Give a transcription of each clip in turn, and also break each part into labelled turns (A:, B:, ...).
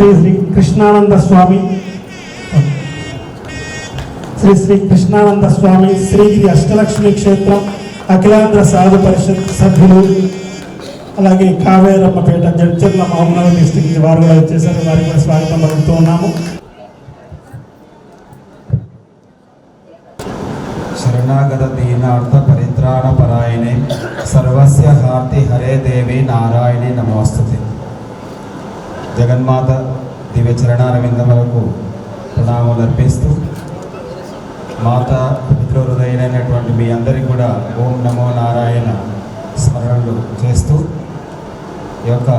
A: శ్రీ శ్రీ కృష్ణానంద స్వామి శ్రీగిరి అష్టలక్ష్మి క్షేత్రం అఖిలాంధ్ర సాధు పరిషత్ సభ్యులు, అలాగే కావేరమ్మపేట జడ్చర్ల మహబూబ్నగర్ డిస్టిక్ వారు కూడా వచ్చేసారు. వారికి కూడా స్వాగతం పలుకుతూ ఉన్నాము.
B: శరణాగత దీనార్థ పరిత్రాణ పరాయణే సర్వస్య హార్తి హరే దేవి నారాయణి నమోస్తుతే. జగన్మాత దివ్య చరణారవిందములకు ప్రణామాలు అర్పిస్తూ, మాత పితృహృదయులైనటువంటి మీ అందరికీ కూడా ఓం నమో నారాయణ స్మరణలు చేస్తూ, ఈ యొక్క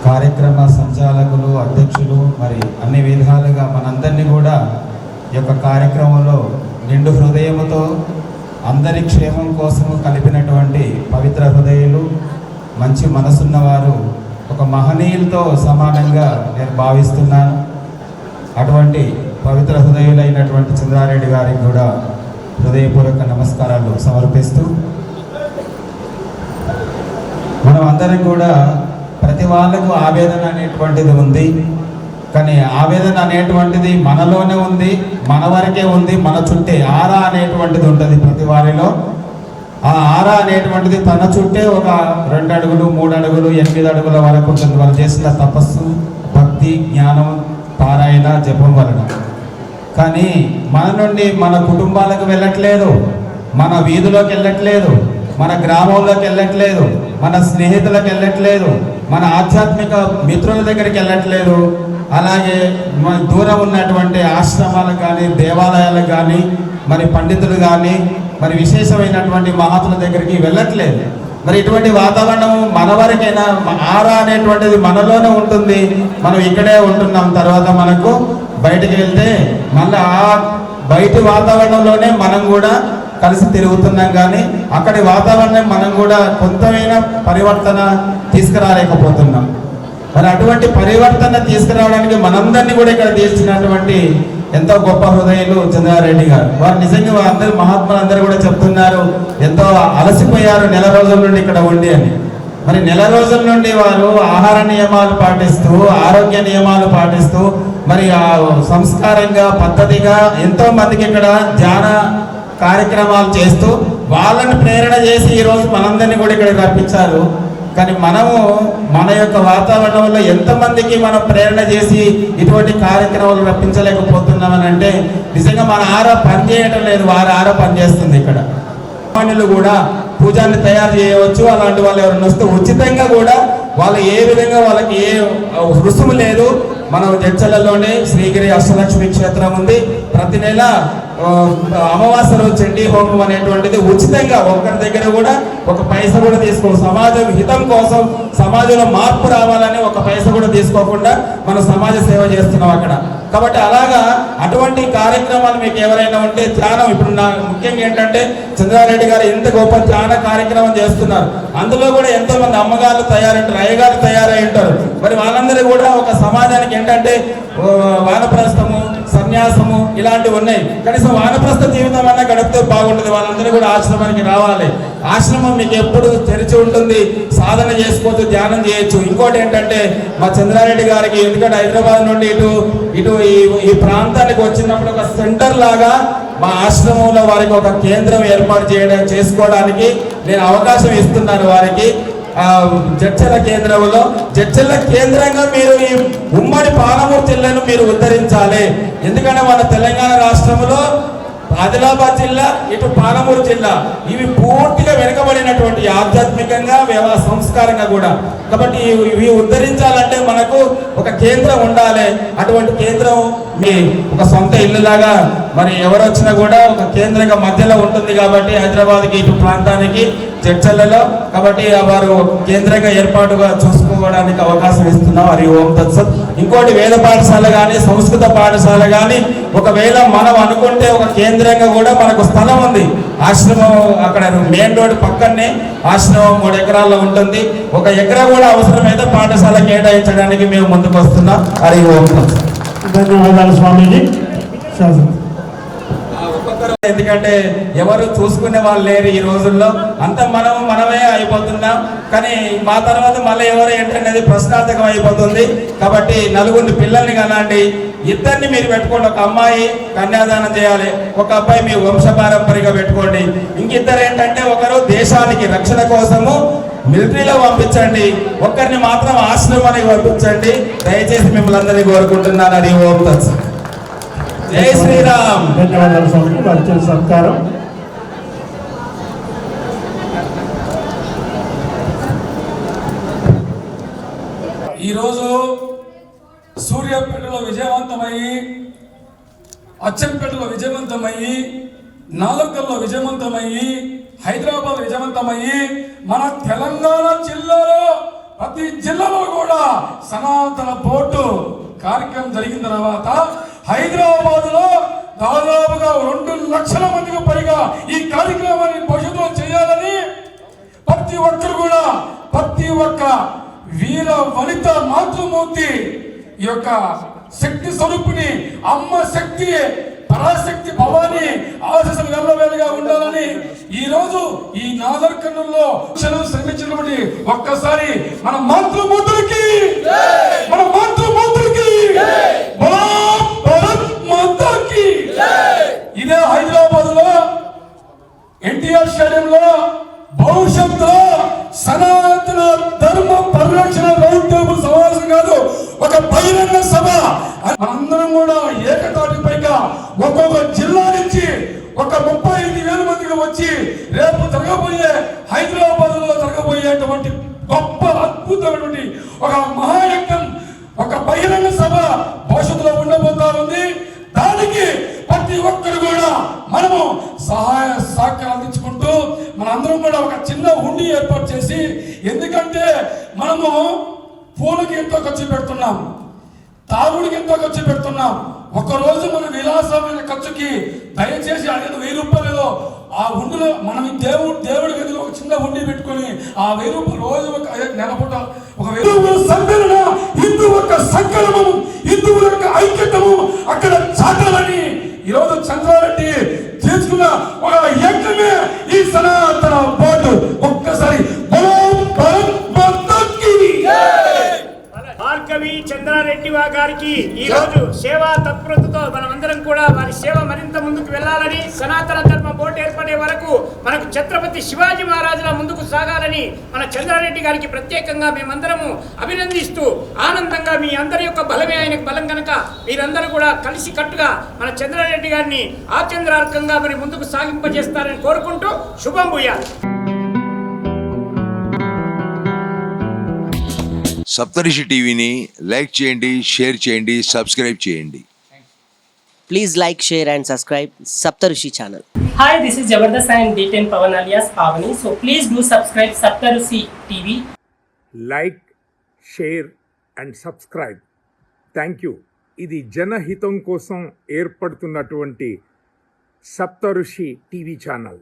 B: కార్యక్రమ సంచాలకులు, అధ్యక్షులు, మరి అన్ని విధాలుగా మనందరినీ కూడా ఈ యొక్క కార్యక్రమంలో నిండు హృదయముతో అందరి క్షేమం కోసము కలిపినటువంటి పవిత్ర హృదయులు, మంచి మనసున్నవారు, ఒక మహనీయులతో సమానంగా నేను భావిస్తున్నాను. అటువంటి పవిత్ర హృదయులైనటువంటి చంద్రారెడ్డి గారికి కూడా హృదయపూర్వక నమస్కారాలు సమర్పిస్తూ, మనం అందరం కూడా ప్రతి వాళ్ళకు ఆవేదన అనేటువంటిది ఉంది. కానీ ఆవేదన అనేటువంటిది మనలోనే ఉంది, మన వరకే ఉంది. మన చుట్టే ఆరా అనేటువంటిది ఉంటుంది ప్రతి వారిలో. ఆ ఆరా అనేటువంటిది తన చుట్టే ఒక 2 అడుగులు 3 అడుగులు 8 అడుగుల వరకు ఉంటుంది. వాళ్ళు చేసిన తపస్సు, భక్తి, జ్ఞానం, పారాయణ, జపం వలన. కానీ మన నుండి మన కుటుంబాలకు వెళ్ళట్లేదు, మన వీధిలోకి వెళ్ళట్లేదు, మన గ్రామంలోకి వెళ్ళట్లేదు, మన స్నేహితులకు వెళ్ళట్లేదు, మన ఆధ్యాత్మిక మిత్రుల దగ్గరికి వెళ్ళట్లేదు. అలాగే మన దూరం ఉన్నటువంటి ఆశ్రమాలకు కానీ, దేవాలయాలకు కానీ, మరి పండితులు కానీ, మరి విశేషమైనటువంటి మహాత్ముల దగ్గరికి వెళ్ళట్లేదు. మరి ఇటువంటి వాతావరణం మన వరకైనా, ఆరా అనేటువంటిది మనలోనే ఉంటుంది. మనం ఇక్కడే ఉంటున్నాం. తర్వాత మనకు బయటికి వెళ్తే మళ్ళీ ఆ బయటి వాతావరణంలోనే మనం కూడా కలిసి తిరుగుతున్నాం. కానీ అక్కడి వాతావరణం మనం కూడా కొంతమైనా పరివర్తన తీసుకురాలేకపోతున్నాం. మరి అటువంటి పరివర్తన తీసుకురావడానికి మనందరినీ కూడా ఇక్కడ తీర్చినటువంటి ఎంతో గొప్ప హృదయులు చంద్రారెడ్డి గారు. వారు నిజంగా అందరూ మహాత్ములు అందరూ కూడా చెప్తున్నారు, ఎంతో అలసిపోయారు నెల రోజుల నుండి ఇక్కడ ఉండి అని. మరి నెల రోజుల నుండి వారు ఆహార నియమాలు పాటిస్తూ, ఆరోగ్య నియమాలు పాటిస్తూ, మరి సంస్కారంగా, పద్ధతిగా ఎంతో మందికి ఇక్కడ ధ్యాన కార్యక్రమాలు చేస్తూ వాళ్ళని ప్రేరణ చేసి ఈరోజు మనందరినీ కూడా ఇక్కడికి రప్పించారు. కానీ మనము మన యొక్క వాతావరణంలో ఎంతమందికి మనం ప్రేరణ చేసి ఇటువంటి కార్యక్రమాలు రప్పించలేకపోతున్నామని అంటే నిజంగా మన ఆరా పనిచేయటం లేదు, వారి ఆరా పనిచేస్తుంది. ఇక్కడ సామాన్యులు కూడా పూజాన్ని తయారు చేయవచ్చు. అలాంటి వాళ్ళు ఎవరైనా వస్తే ఉచితంగా కూడా వాళ్ళు ఏ విధంగా వాళ్ళకి ఏ రుసుము లేదు. మనం జడ్చర్లలోనే శ్రీగిరి అష్టలక్ష్మి క్షేత్రం ఉంది. ప్రతి నెల అమావాస్య రోజు చండీ హోమం అనేటువంటిది ఉచితంగా, ఒక్కరి దగ్గర కూడా ఒక పైస కూడా తీసుకో, సమాజం హితం కోసం, సమాజంలో మార్పు రావాలని ఒక పైస కూడా తీసుకోకుండా మనం సమాజ సేవ చేస్తున్నాం అక్కడ. కాబట్టి అలాగా అటువంటి కార్యక్రమాలు మీకు ఎవరైనా ఉంటే, ధ్యానం ఇప్పుడు నా ముఖ్యంగా ఏంటంటే చంద్రారెడ్డి గారు ఎంత గొప్ప ధ్యాన కార్యక్రమం చేస్తున్నారు. అందులో కూడా ఎంతో మంది అమ్మగారు తయారంటారు, అయ్యగారు తయారై ఉంటారు. మరి వాళ్ళందరూ కూడా ఒక సమాజానికి ఏంటంటే వానప్రస్థము, సన్యాసము ఇలాంటివి ఉన్నాయి. కనీసం వానప్రస్థ జీవితం అన్నా గడిపితే బాగుంటుంది. వాళ్ళందరూ కూడా ఆశ్రమానికి రావాలి. ఆశ్రమం మీకు ఎప్పుడు తెరిచి ఉంటుంది, సాధన చేసుకోవచ్చు, ధ్యానం చేయొచ్చు. ఇంకోటి ఏంటంటే మా చంద్రారెడ్డి గారికి ఎందుకంటే హైదరాబాద్ నుండి ఇటు ఈ ప్రాంతానికి వచ్చినప్పుడు ఒక సెంటర్ లాగా మా ఆశ్రమంలో వారికి ఒక కేంద్రం ఏర్పాటు చేసుకోవడానికి నేను అవకాశం ఇస్తున్నాను వారికి. జడ్చర్ల కేంద్రంలో, జడ్చర్ల కేంద్రంగా మీరు ఈ ఉమ్మడి పాలమూరు జిల్లాను మీరు ఉద్ధరించాలి. ఎందుకంటే మన తెలంగాణ రాష్ట్రంలో ఆదిలాబాద్ జిల్లా, ఇటు పాలమూరు జిల్లా ఇవి పూర్తిగా వెనుకబడినటువంటి ఆధ్యాత్మికంగా, సంస్కారంగా కూడా. కాబట్టి ఇవి ఉద్ధరించాలంటే మనకు ఒక కేంద్రం ఉండాలి. అటువంటి కేంద్రం మీ ఒక సొంత ఇల్లులాగా మరి ఎవరు వచ్చినా కూడా ఒక కేంద్రంగా మధ్యలో ఉంటుంది. కాబట్టి హైదరాబాద్కి ఇటు ప్రాంతానికి జడ్చర్లలో, కాబట్టి వారు కేంద్రంగా ఏర్పాటుగా చూసుకోవడానికి అవకాశం ఇస్తున్నాం. హరి ఓం తత్సత్. ఇంకోటి వేద పాఠశాల కానీ, సంస్కృత పాఠశాల కానీ ఒకవేళ మనం అనుకుంటే ఒక కేంద్రంగా కూడా మనకు స్థలం ఉంది. ఆశ్రమం అక్కడ మెయిన్ రోడ్ పక్కనే ఆశ్రమం 3 ఎకరాల్లో ఉంటుంది. 1 ఎకరా కూడా అవసరమైతే పాఠశాల కేటాయించడానికి మేము ముందుకు వస్తున్నాం. హరి ఓం తత్సత్.
A: ధన్యవాదాలు స్వామీజీ.
C: ఒక్క
B: ఒక్కరు, ఎందుకంటే ఎవరు చూసుకునే వాళ్ళు లేరు ఈ రోజుల్లో, అంత మనమే అయిపోతున్నాం. కానీ మా తర్వాత మళ్ళీ ఎవరు ఏంటనేది ప్రశ్నార్థకం అయిపోతుంది. కాబట్టి నలుగురిని పిల్లల్ని కనండి, ఇద్దరిని మీరు పెట్టుకోండి. ఒక అమ్మాయి కన్యాదానం చేయాలి, ఒక అబ్బాయి మీ వంశపారంపర్యంగా పెట్టుకోండి. ఇంకిద్దరు ఏంటంటే ఒకరు దేశానికి రక్షణ కోసము మిలిటరీలో పంపించండి, ఒక్కరిని మాత్రం ఆశ్రమానికి పంపించండి. దయచేసి మిమ్మల్ని అందరినీ కోరుకుంటున్నాను. అది ఓం తత్సత్. జై శ్రీరామ్.
A: ధన్యవాదాలు స్వామి. వారి సత్కారం.
C: ఈరోజు సూర్యాపేటలో విజయవంతమయ్యి, అచ్చంపేటలో విజయవంతమయ్యి, నాలుకల్లో విజయవంతమయ్యి, హైదరాబాద్ విజయవంతమయ్యి, మన తెలంగాణ జిల్లాలో ప్రతి జిల్లాలో కూడా సనాతన బోర్డు కార్యక్రమం జరిగిన తర్వాత హైదరాబాద్ లో దాదాపుగా 2 లక్షల మందికి పైగా ఈ కార్యక్రమాన్ని భవిష్యత్తులో చేయాలని ప్రతి ఒక్కరు కూడా, ప్రతి ఒక్క వీర వనిత మాతృమూర్తి ఈ యొక్క శక్తి స్వరూపిణి అమ్మ శక్తి పరాశక్తి భవాని ఆశీస్సులు వెళ్ళవేలుగా ఉండాలని ఈ రోజు ఈ నాగర్ కర్నూలులో శ్రమించినటువంటి ఒక్కసారి మన మాతృమూర్తులకి ఇదే హైదరాబాద్ లో ఎన్టీఆర్ స్టేడియంలో భవిష్యత్తులో సనాతన ధర్మ పరిరక్షణ రౌండ్ టేబుల్ సమావేశం కాదు, ఒక బహిరంగ సభ. మనందరం కూడా ఏకతాటిపైగా ఒక్కొక్క జిల్లా నుంచి ఒక 35,000 మందికి వచ్చి రేపు జరగబోయే హైదరాబాద్ లో జరగబోయేటువంటి గొప్ప అద్భుతమైనటువంటి ఒక మహాయజ్ఞం, ఒక బహిరంగ సభ భవిష్యత్తులో ఉండబోతా ఉంది. దానికి ప్రతి ఒక్కరు కూడా మనము సహాయ సహకారం అందించుకుంటూ మనందరం కూడా ఒక చిన్న హుండీ ఏర్పాటు చేసి, ఎందుకంటే మనము పూలకి ఎంతో ఖర్చు పెడుతున్నాం, తాగుడికి ఎంతో ఖర్చు పెడుతున్నాం. ఒకరోజు మన విలాసమైన ఖర్చుకి దయచేసి అనేది 1000 రూపాయలు ఆ హుండీలో మనం దేవుడి గదిలో ఒక చిన్న హుండీ పెట్టుకొని ఆ 1000 రూపాయలు రోజు ఒక నెల పూట ఒక సంకలన హిందూ యొక్క సంకలనము, హిందువుల యొక్క ఐక్యతము అక్కడ చాటాలని ఈరోజు చంద్రారెడ్డి చేసుకున్న ఒక యజ్ఞమే ఈ సనాతన బోర్డు. ఒక్కసారి
D: భార్గవి చంద్రారెడ్డి గారికి ఈ రోజు సేవా తత్పరతతో మనమందరం కూడా వారి సేవ మరింత ముందుకు వెళ్ళాలని, సనాతన ధర్మ బోర్డు ఏర్పడే వరకు మనకు ఛత్రపతి శివాజీ మహారాజుల ముందుకు సాగాలని మన చంద్రారెడ్డి గారికి ప్రత్యేకంగా మేమందరము అభినందిస్తూ, ఆనందంగా మీ అందరి యొక్క బలమే ఆయనకు బలం కనుక మీరందరూ కూడా కలిసి కట్టుగా మన చంద్రారెడ్డి గారిని ఆచంద్రార్కంగా మరి ముందుకు సాగింపజేస్తారని కోరుకుంటూ శుభం భూయాలు.
E: సప్తరిషి టీవీని లైక్ చేయండి, షేర్ చేయండి, సబ్స్క్రైబ్ చేయండి.
F: Please like, share and subscribe Saptarushi channel.
G: Hi, this is Jabardast and D10 Pavan alias Pavani. So please do subscribe Saptarushi TV.
H: Like, share and subscribe. Thank you. ఇది జనహితం కోసం ఏర్పడుతున్నటువంటి సప్తఋషి TV channel.